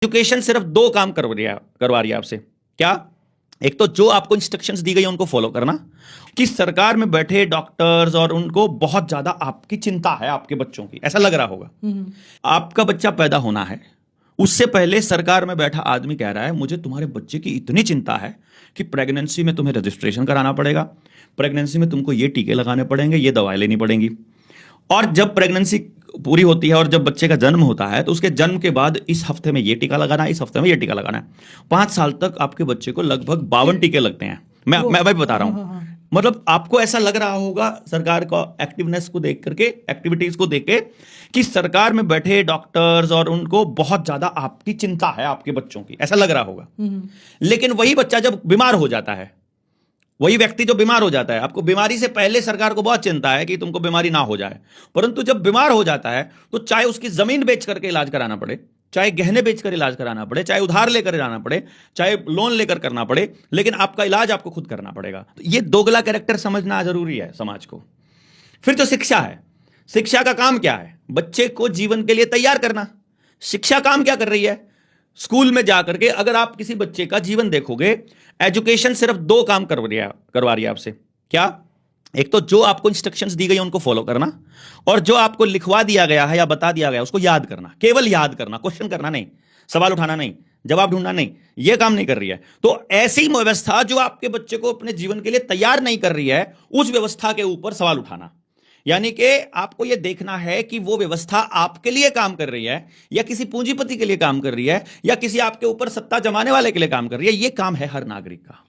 Education सिर्फ दो काम करवा रही है आपसे। क्या? एक तो जो आपको इंस्ट्रक्शंस दी गई है उनको फॉलो करना, कि सरकार में बैठे डॉक्टर्स और उनको बहुत ज्यादा आपकी चिंता है आपके बच्चों की, ऐसा लग रहा होगा। आपका बच्चा पैदा होना है, उससे पहले सरकार में बैठा आदमी कह रहा है मुझे तुम्हारे बच्चे की इतनी चिंता है कि प्रेगनेंसी में तुम्हें रजिस्ट्रेशन कराना पड़ेगा, प्रेगनेंसी में तुमको ये टीके लगाने पड़ेंगे, ये दवाएं लेनी पड़ेंगी। और जब प्रेगनेंसी पूरी होती है और जब बच्चे का जन्म होता है तो उसके जन्म के बाद इस हफ्ते में ये टीका लगाना है, इस हफ्ते में ये टीका लगाना है। 5 साल तक आपके बच्चे को लगभग 52 टीके लगते हैं। मैं भी बता रहा हूं। मतलब आपको ऐसा लग रहा होगा सरकार का एक्टिवनेस को देख करके, एक्टिविटीज को देख के, कि सरकार में बैठे डॉक्टर्स और उनको बहुत ज्यादा आपकी चिंता है आपके बच्चों की, ऐसा लग रहा होगा। लेकिन वही बच्चा जब बीमार हो जाता है, वही व्यक्ति जो बीमार हो जाता है, आपको बीमारी से पहले सरकार को बहुत चिंता है कि तुमको बीमारी ना हो जाए, परंतु जब बीमार हो जाता है तो चाहे उसकी जमीन बेच करके इलाज कराना पड़े, चाहे गहने बेचकर इलाज कराना पड़े, चाहे उधार लेकर जाना पड़े, चाहे लोन लेकर करना पड़े, लेकिन आपका इलाज आपको खुद करना पड़ेगा। तो ये दोगला कैरेक्टर समझना जरूरी है समाज को। फिर जो शिक्षा है, शिक्षा का काम क्या है? बच्चे को जीवन के लिए तैयार करना। शिक्षा काम क्या कर रही है? स्कूल में जाकर के अगर आप किसी बच्चे का जीवन देखोगे, एजुकेशन सिर्फ दो काम करवा रही है आपसे। क्या? एक तो जो आपको इंस्ट्रक्शंस दी गई है उनको फॉलो करना, और जो आपको लिखवा दिया गया है या बता दिया गया उसको याद करना। केवल याद करना, क्वेश्चन करना नहीं, सवाल उठाना नहीं, जवाब ढूंढना नहीं, यह काम नहीं कर रही है। तो ऐसी व्यवस्था जो आपके बच्चे को अपने जीवन के लिए तैयार नहीं कर रही है, उस व्यवस्था के ऊपर सवाल उठाना। यानी कि आपको यह देखना है कि वो व्यवस्था आपके लिए काम कर रही है या किसी पूंजीपति के लिए काम कर रही है या किसी आपके ऊपर सत्ता जमाने वाले के लिए काम कर रही है। यह काम है हर नागरिक का।